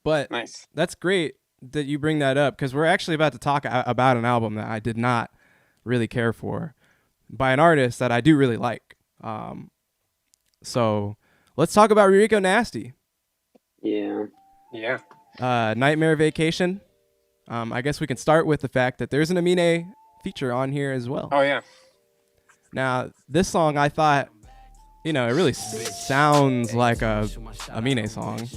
But Nice. that's great that you bring that up because we're actually about to talk about an album that I did not really care for by an artist that I do really like. So let's talk about Rico Nasty. Yeah. Yeah. Nightmare Vacation. I guess we can start with the fact that there's an Amine feature on here as well. Oh yeah. Now, this song I thought, it really sounds like a Amine song,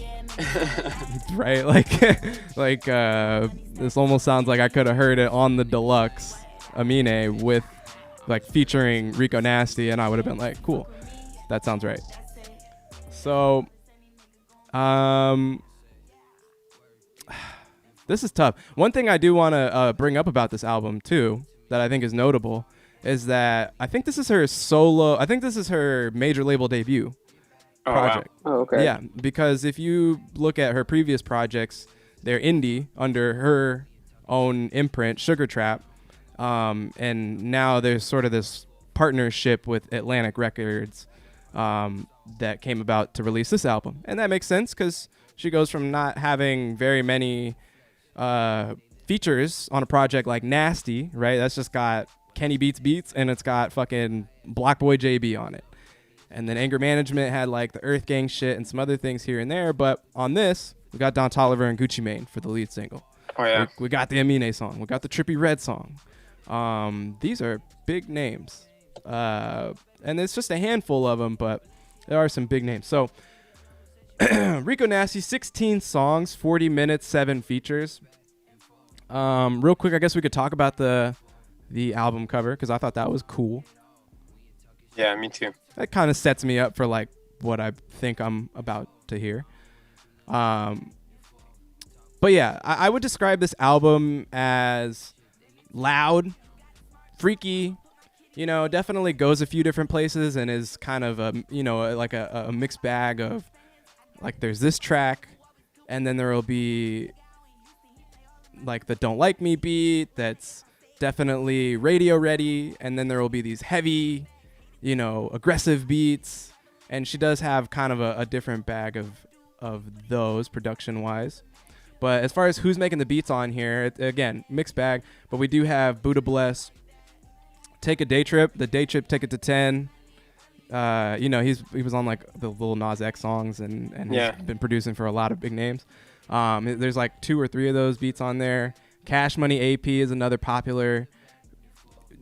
right? Like this almost sounds like I could have heard it on the deluxe Amine with like featuring Rico Nasty, and I would have been like, cool, that sounds right. So, this is tough. One thing I do want to bring up about this album too, that I think is notable, is that I think this is her solo. I think this is her major label debut project. Wow. Oh, okay. Yeah, because if you look at her previous projects, they're indie under her own imprint, Sugar Trap, and now there's sort of this partnership with Atlantic Records that came about to release this album, and that makes sense because she goes from not having very many features on a project like Nasty, right? That's just got Kenny Beats, and it's got fucking Black Boy JB on it. And then Anger Management had like the Earth Gang shit and some other things here and there. But on this, we got Don Toliver and Gucci Mane for the lead single. Oh yeah. We got the Amine song. We got the Trippie Redd song. These are big names. And it's just a handful of them, but there are some big names. So Rico Nasty, 16 songs, 40 minutes, 7 features. Real quick, I guess we could talk about the album cover because I thought that was cool. Yeah, me too. That kind of sets me up for like what I think I'm about to hear. But yeah, I would describe this album as loud, freaky, definitely goes a few different places and is kind of a mixed bag of like there's this track and then there will be like the Don't Like Me beat that's definitely radio ready, and then there will be these heavy, aggressive beats, and she does have kind of a different bag of those production wise. But as far as who's making the beats on here, again, mixed bag, but we do have Buddha Bless, Take a Day Trip, the Day Trip Ticket to 10. He was on like the Lil Nas X songs and Yeah. he's been producing for a lot of big names. There's like 2 or 3 of those beats on there. Cash Money AP is another popular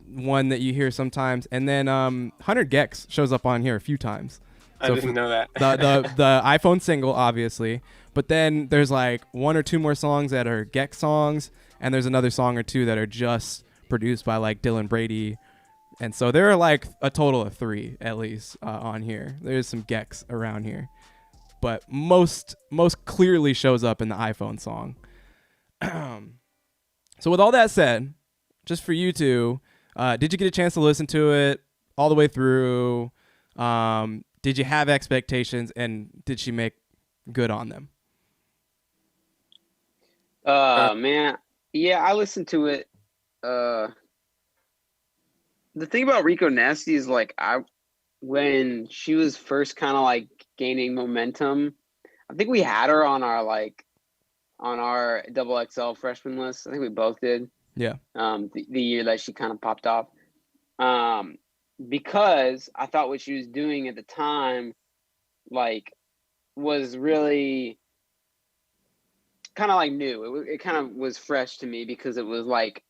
one that you hear sometimes, and then 100 Gex shows up on here a few times. I didn't know that. the iPhone single, obviously, but then there's like 1 or 2 more songs that are Gex songs, and there's another song or 2 that are just produced by like Dylan Brady, and so there are like a total of 3 at least on here. There's some Gex around here, but most clearly shows up in the iPhone song. So with all that said, just for you two, did you get a chance to listen to it all the way through? Did you have expectations, and did she make good on them? Man, yeah, I listened to it. The thing about Rico Nasty is like when she was first kind of like gaining momentum, I think we had her on our double XL freshman list. I think we both did. Yeah. The year that she kind of popped off. Because I thought what she was doing at the time, like, was really kind of like new. It kind of was fresh to me because it was like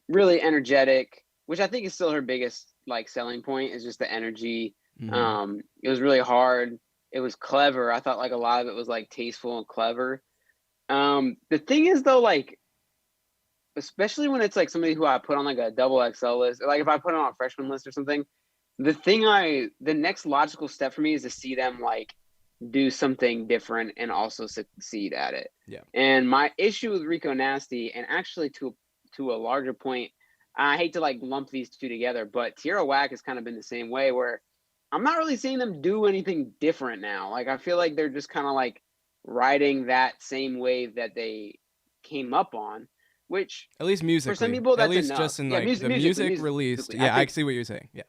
really energetic, which I think is still her biggest like selling point, is just the energy. Mm-hmm. It was really hard. It was clever. I thought like a lot of it was like tasteful and clever. The thing is though, like, especially when it's like somebody who I put on like a double XL list, or like if I put it on a freshman list or something, the next logical step for me is to see them like do something different and also succeed at it. Yeah. And my issue with Rico Nasty, and actually to a larger point, I hate to like lump these two together, but Tierra Whack has kind of been the same way, where I'm not really seeing them do anything different now. Like I feel like they're just kind of like riding that same wave that they came up on, which at least musically, for some people that's at least enough. just in Yeah, like the music released. Yeah, I see what you're saying. Yeah.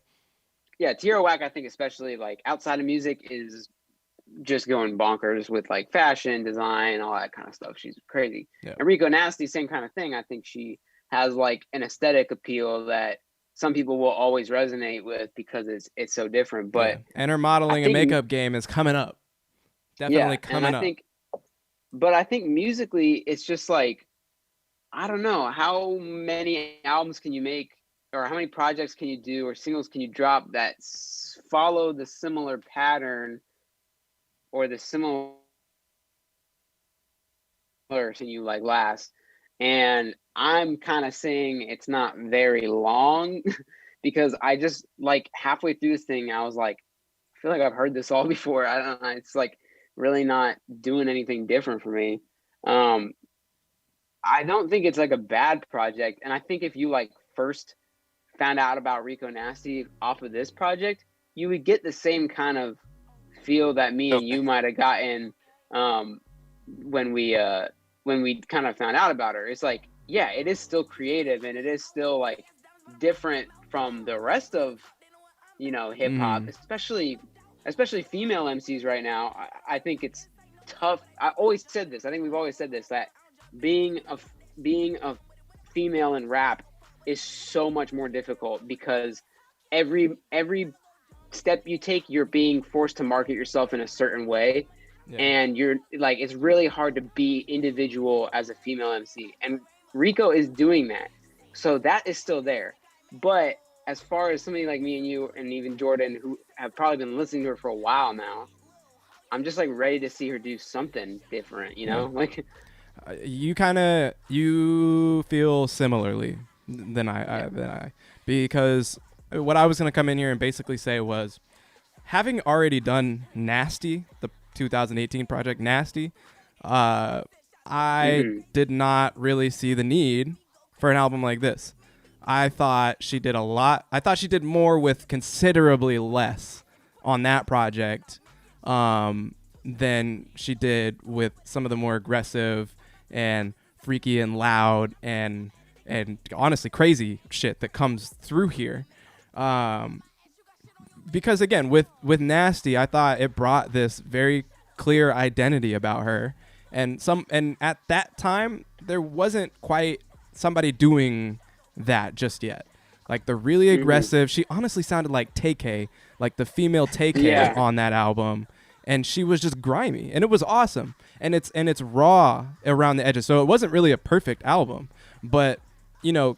Yeah, Tierra Whack, I think especially like outside of music is just going bonkers with like fashion, design, all that kind of stuff. She's crazy. Yeah. And Rico Nasty, same kind of thing. I think she has like an aesthetic appeal that some people will always resonate with because it's so different. But and her modeling and makeup game is coming up. Definitely coming up. But I think musically, it's just like, I don't know, how many albums can you make, or how many projects can you do, or singles can you drop that follow the similar pattern or the similar and you like last. And I'm kind of saying it's not very long because I just like halfway through this thing, I was like, I feel like I've heard this all before. I don't know. It's like really not doing anything different for me. I don't think it's like a bad project. And I think if you like first found out about Rico Nasty off of this project, you would get the same kind of feel that me and you might have gotten when we kind of found out about her. It's like, yeah, it is still creative and it is still like different from the rest of, you know, hip hop, especially female MCs right now. I think it's tough. I always said this. I think we've always said this, that being a female in rap is so much more difficult because every step you take, you're being forced to market yourself in a certain way. Yeah. And you're like, it's really hard to be individual as a female MC. And Rico is doing that. So that is still there. But as far as somebody like me and you and even Jordan, who have probably been listening to her for a while now, I'm just like ready to see her do something different, you know? Like you feel similarly than I because what I was going to come in here and basically say was, having already done Nasty, the 2018 project Nasty, I did not really see the need for an album like this. I thought she did a lot. I thought she did more with considerably less on that project than she did with some of the more aggressive and freaky and loud and honestly crazy shit that comes through here. Because again, with Nasty, I thought it brought this very clear identity about her, and at that time there wasn't quite somebody doing that just yet. Like the really aggressive, she honestly sounded like Tay-K, like the female Tay-K on that album, and she was just grimy, and it was awesome, and it's raw around the edges. So it wasn't really a perfect album, but you know,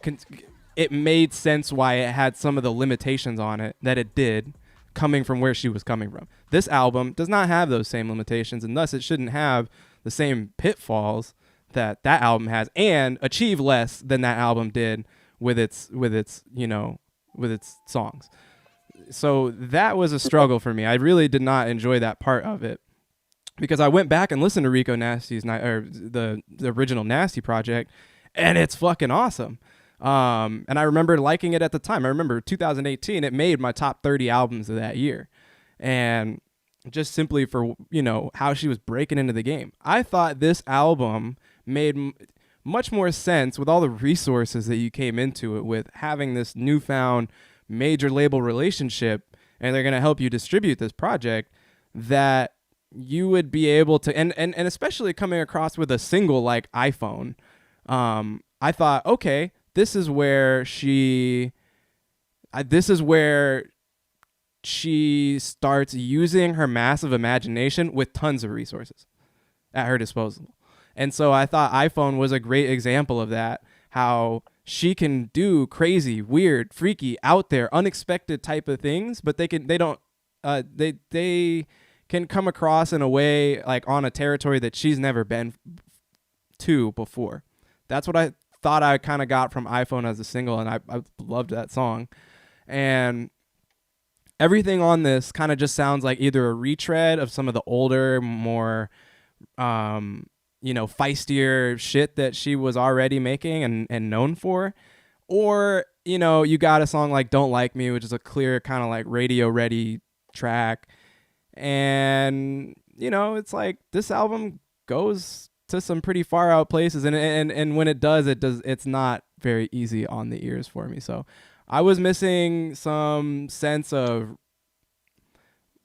it made sense why it had some of the limitations on it that it did, coming from where she was coming from. This album does not have those same limitations, and thus it shouldn't have the same pitfalls that album has, and achieve less than that album did with its songs. So that was a struggle for me. I really did not enjoy that part of it, because I went back and listened to Rico Nasty's the original Nasty project, and it's fucking awesome. And I remember liking it at the time. I remember 2018, it made my top 30 albums of that year. And just simply for, you know, how she was breaking into the game. I thought this album made much more sense with all the resources that you came into it with, having this newfound major label relationship, and they're going to help you distribute this project, that you would be able to, and especially coming across with a single like iPhone. I thought, okay, this is where she starts using her massive imagination with tons of resources at her disposal. And so I thought iPhone was a great example of that, how she can do crazy, weird, freaky, out there, unexpected type of things, but they can come across in a way, like on a territory that she's never been to before. That's what I thought I kind of got from iPhone as a single, and I loved that song. And everything on this kind of just sounds like either a retread of some of the older, more feistier shit that she was already making and known for, or you got a song like Don't Like Me, which is a clear kind of like radio ready track. And it's like this album goes to some pretty far out places, and when it does, it's not very easy on the ears for me. So I was missing some sense of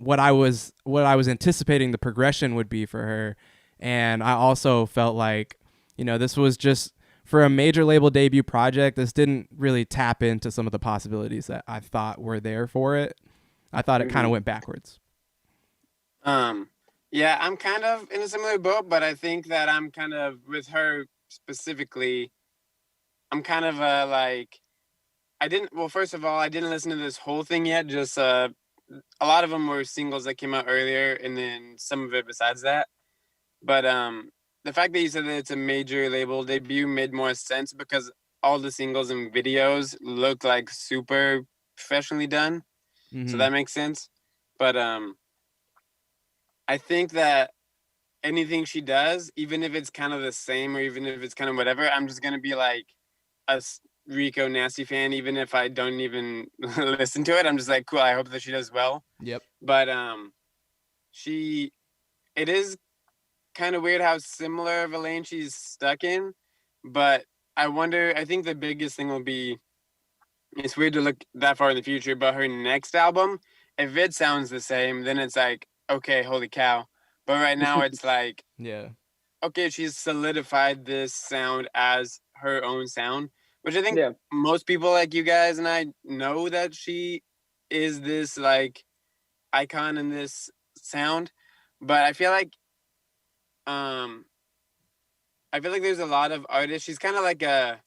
what I was anticipating the progression would be for her. And I also felt like, this was just for a major label debut project. This didn't really tap into some of the possibilities that I thought were there for it. I thought it kind of went backwards. Yeah, I'm kind of in a similar boat, but I think that I'm kind of with her specifically. I'm kind of first of all, I didn't listen to this whole thing yet. Just a lot of them were singles that came out earlier, and then some of it besides that. But the fact that you said that it's a major label debut made more sense because all the singles and videos look like super professionally done. So that makes sense. But I think that anything she does, even if it's kind of the same or even if it's kind of whatever, I'm just going to be like a Rico Nasty fan, even if I don't even listen to it. I'm just like, cool, I hope that she does well. Yep. But it is kind of weird how similar of a lane she's stuck in. But I think the biggest thing will be, it's weird to look that far in the future, but her next album, if it sounds the same, then it's like, okay, holy cow. But right now it's like, yeah, okay, she's solidified this sound as her own sound, which I think most people like you guys and I know that she is this like icon in this sound. But I feel like there's a lot of artists. She's kind of like a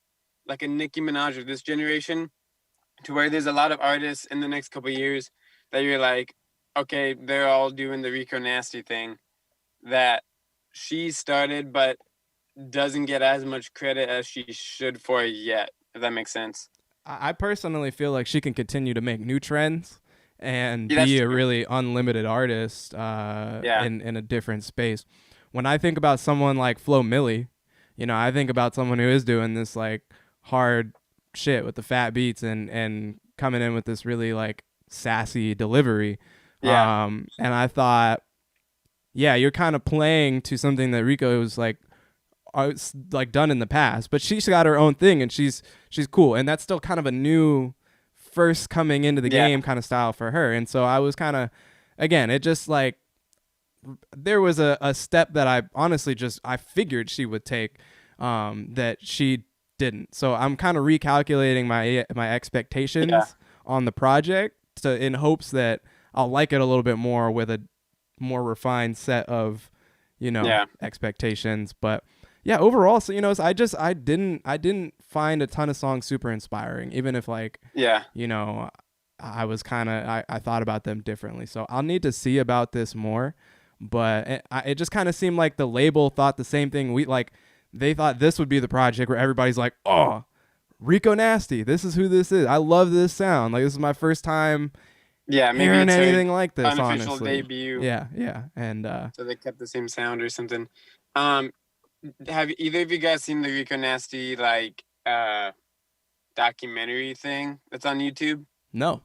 Nicki Minaj of this generation, to where there's a lot of artists in the next couple of years that you're like, okay, they're all doing the Rico Nasty thing that she started, but doesn't get as much credit as she should for it yet, if that makes sense. I personally feel like she can continue to make new trends and be a really unlimited artist in a different space. When I think about someone like Flo Milli, I think about someone who is doing this like hard shit with the fat beats and coming in with this really like sassy delivery. And I thought, yeah, you're kind of playing to something that Rico's like done in the past, but she's got her own thing and she's cool, and that's still kind of a new first coming into the game kind of style for her. And so I was kind of, again, it just like there was a step that I honestly I figured she would take that she didn't. So I'm kind of recalculating my expectations on the project in hopes that I'll like it a little bit more with a more refined set of expectations. But yeah, overall, so I didn't find a ton of songs super inspiring, even if like I was kind of I thought about them differently. So I'll need to see about this more, but it just kind of seemed like the label thought the same thing. They thought this would be the project where everybody's like, oh, Rico Nasty, this is who this is. I love this sound. Like, this is my first time maybe hearing it's anything like this, unofficial honestly. debut. Yeah. And so they kept the same sound or something. Have either of you guys seen the Rico Nasty like documentary thing that's on YouTube? No.